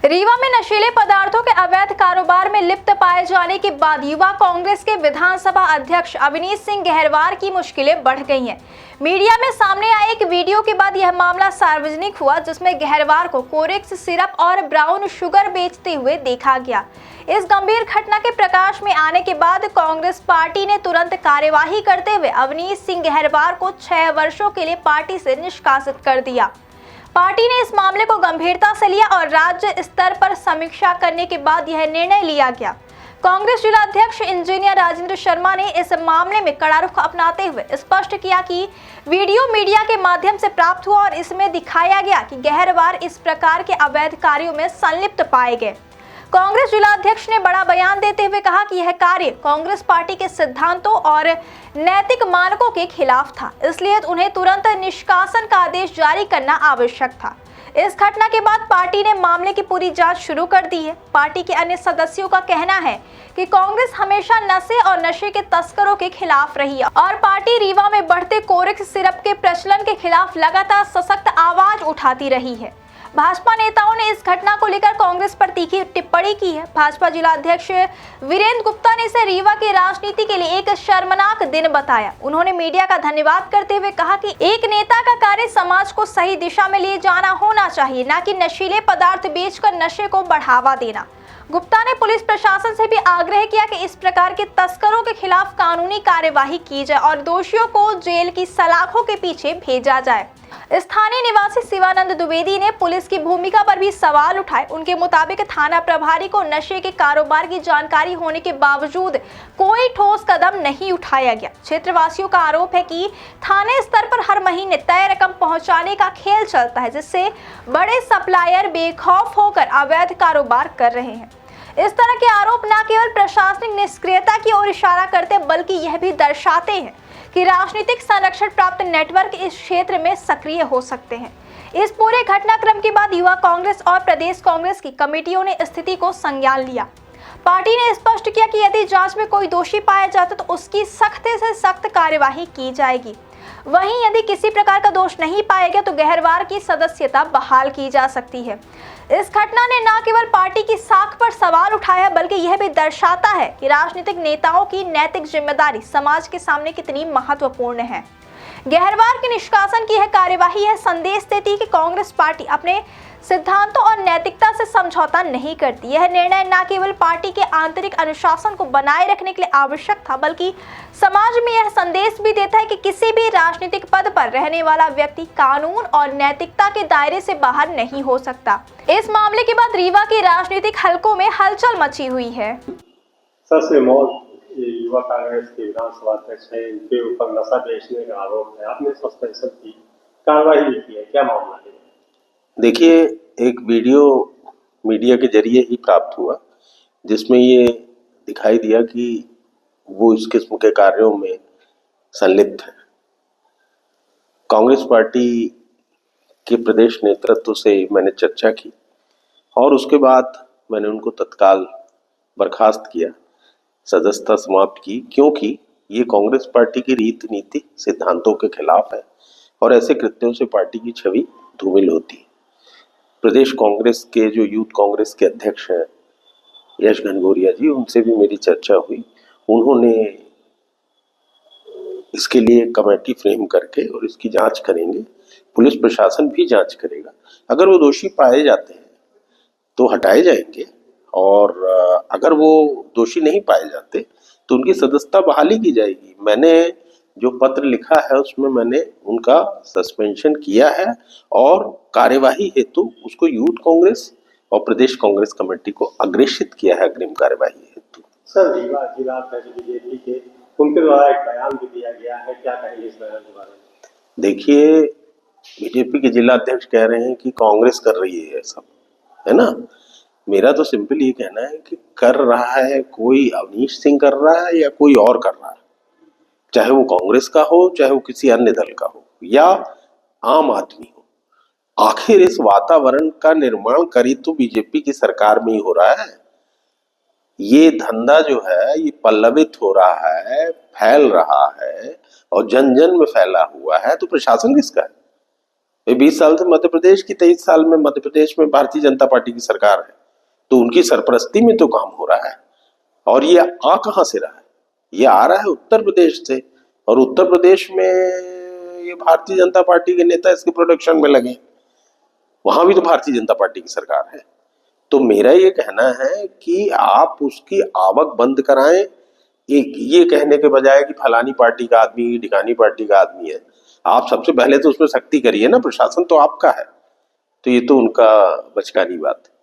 रीवा में नशीले पदार्थों के अवैध कारोबार में लिप्त पाए जाने के बाद युवा कांग्रेस के विधानसभा अध्यक्ष अवनीश सिंह गहरवार की मुश्किलें बढ़ गई हैं। मीडिया में सामने आए एक वीडियो के बाद यह मामला सार्वजनिक हुआ, जिसमें गहरवार को कोरेक्स सिरप और ब्राउन शुगर बेचते हुए देखा गया। इस गंभीर घटना के प्रकाश में आने के बाद कांग्रेस पार्टी ने तुरंत कार्यवाही करते हुए अवनीश सिंह गहरवार को 6 वर्षों के लिए पार्टी से निष्कासित कर दिया। पार्टी ने इस मामले को गंभीरता से लिया और राज्य स्तर पर समीक्षा करने के बाद यह निर्णय लिया गया। कांग्रेस जिला अध्यक्ष इंजीनियर राजेंद्र शर्मा ने इस मामले में कड़ा रुख अपनाते हुए स्पष्ट किया कि वीडियो मीडिया के माध्यम से प्राप्त हुआ और इसमें दिखाया गया कि गहरवार इस प्रकार के अवैध कार्यों में संलिप्त पाए गए। कांग्रेस जिला अध्यक्ष ने बड़ा बयान देते हुए कहा कि यह कार्य कांग्रेस पार्टी के सिद्धांतों और नैतिक मानकों के खिलाफ था, इसलिए उन्हें तुरंत निष्कासन का आदेश जारी करना आवश्यक था। इस घटना के बाद पार्टी ने मामले की पूरी जांच शुरू कर दी है। पार्टी के अन्य सदस्यों का कहना है कि कांग्रेस हमेशा नशे और नशे के तस्करों के खिलाफ रही है और पार्टी रीवा में बढ़ते कोरेक्स सिरप के प्रचलन के खिलाफ लगातार सशक्त आवाज उठाती रही है। भाजपा नेताओं ने इस घटना को लेकर कांग्रेस पर तीखी टिप्पणी की है। भाजपा जिला अध्यक्ष वीरेंद्र गुप्ता ने इसे रीवा की राजनीति के लिए एक शर्मनाक दिन बताया। उन्होंने मीडिया का धन्यवाद करते हुए कहा कि एक नेता का कार्य समाज को सही दिशा में ले जाना होना चाहिए, न कि नशीले पदार्थ बेचकर नशे को बढ़ावा देना। गुप्ता ने पुलिस प्रशासन से भी आग्रह किया कि इस प्रकार के तस्करों के खिलाफ कानूनी कार्यवाही की जाए और दोषियों को जेल की सलाखों के पीछे भेजा जाए। स्थानीय निवासी शिवानंद द्विवेदी ने पुलिस की भूमिका पर भी सवाल उठाए। उनके मुताबिक थाना प्रभारी को नशे के कारोबार की जानकारी होने के बावजूद कोई ठोस कदम नहीं उठाया गया। क्षेत्रवासियों का आरोप है कि थाने स्तर पर हर महीने तय रकम पहुंचाने का खेल चलता है, जिससे बड़े सप्लायर बेखौफ होकर अवैध कारोबार कर रहे हैं। इस तरह के आरोप न केवल प्रशासनिक निष्क्रियता की ओर इशारा करते बल्कि यह भी दर्शाते हैं कि राजनीतिक संरक्षण प्राप्त नेटवर्क इस क्षेत्र में सक्रिय हो सकते हैं। इस पूरे घटनाक्रम के बाद युवा कांग्रेस और प्रदेश कांग्रेस की कमेटियों ने स्थिति को संज्ञान लिया। पार्टी ने स्पष्ट किया कि यदि जांच में कोई दोषी पाया जाता तो उसकी सख्त से सख्त कार्यवाही की जाएगी। वहीं यदि किसी प्रकार का दोष नहीं पाया गया तो गहरवार की सदस्यता बहाल की जा सकती है। इस घटना ने न केवल पार्टी की साख पर सवाल उठाया बल्कि यह भी दर्शाता है कि राजनीतिक नेताओं की नैतिक जिम्मेदारी समाज के सामने कितनी महत्वपूर्ण है। गहरवार के निष्कासन की यह कार्यवाही यह संदेश देती है कि कांग्रेस पार्टी अपने सिद्धांतों और नैतिकता से समझौता नहीं करती। यह निर्णय न केवल पार्टी के आंतरिक अनुशासन को बनाए रखने के लिए आवश्यक था बल्कि समाज में यह संदेश भी देता है कि किसी भी राजनीतिक पद पर रहने वाला व्यक्ति कानून और नैतिकता के दायरे से बाहर नहीं हो सकता। इस मामले के बाद रीवा के राजनीतिक हलकों में हलचल मची हुई है। युवा कांग्रेस के विधानसभा अध्यक्ष है, इनके ऊपर नशा बेचने का आरोप है। आपने सस्पेंशन की कार्रवाई भी की है, क्या मामला है? देखिए, एक वीडियो मीडिया के जरिए ही प्राप्त हुआ जिसमें ये दिखाई दिया कि वो इस किस्म के कार्यों में संलिप्त है। कांग्रेस पार्टी के प्रदेश नेतृत्व से मैंने चर्चा की और उसके बाद मैंने उनको तत्काल बर्खास्त किया, सदस्यता समाप्त की, क्योंकि ये कांग्रेस पार्टी की रीति नीति सिद्धांतों के खिलाफ है और ऐसे कृत्यों से पार्टी की छवि धूमिल होती है। प्रदेश कांग्रेस के जो यूथ कांग्रेस के अध्यक्ष हैं यश घनघोरिया जी, उनसे भी मेरी चर्चा हुई। उन्होंने इसके लिए कमेटी फ्रेम करके और इसकी जांच करेंगे, पुलिस प्रशासन भी जांच करेगा। अगर वो दोषी पाए जाते हैं तो हटाए जाएंगे और अगर वो दोषी नहीं पाए जाते तो उनकी सदस्यता बहाली की जाएगी। मैंने जो पत्र लिखा है उसमें मैंने उनका सस्पेंशन किया है और कार्यवाही हेतु उसको यूथ कांग्रेस और प्रदेश कांग्रेस कमेटी को अग्रेषित किया है अग्रिम कार्यवाही हेतु। सर, रीवा जिला अध्यक्ष बीजेपी के उनके द्वारा एक बयान भी दिया गया है, क्या कहेंगे इस बयान के बारे में? देखिए, बीजेपी के जिला अध्यक्ष कह रहे हैं कि कांग्रेस कर रही है सब, है ना। मेरा तो सिंपल ये कहना है कि कर रहा है कोई अवनीश सिंह कर रहा है या कोई और कर रहा है, चाहे वो कांग्रेस का हो, चाहे वो किसी अन्य दल का हो या आम आदमी हो। आखिर इस वातावरण का निर्माण करी तो बीजेपी की सरकार में ही हो रहा है। ये धंधा जो है ये पल्लवित हो रहा है, फैल रहा है और जन जन में फैला हुआ है, तो प्रशासन किसका है? ये 20 साल से मध्य प्रदेश की, 23 साल में मध्य प्रदेश में भारतीय जनता पार्टी की सरकार है, तो उनकी सरपरस्ती में तो काम हो रहा है। और ये आ कहां से रहा है? ये आ रहा है उत्तर प्रदेश से, और उत्तर प्रदेश में ये भारतीय जनता पार्टी के नेता इसके प्रोडक्शन में लगे, वहां भी तो भारतीय जनता पार्टी की सरकार है। तो मेरा ये कहना है कि आप उसकी आवक बंद कराएं, ये कहने के बजाय कि फलानी पार्टी का आदमी, ढिकानी पार्टी का आदमी है। आप सबसे पहले तो उसमें सख्ती करिए ना, प्रशासन तो आपका है। तो ये तो उनका बचकानी बात है।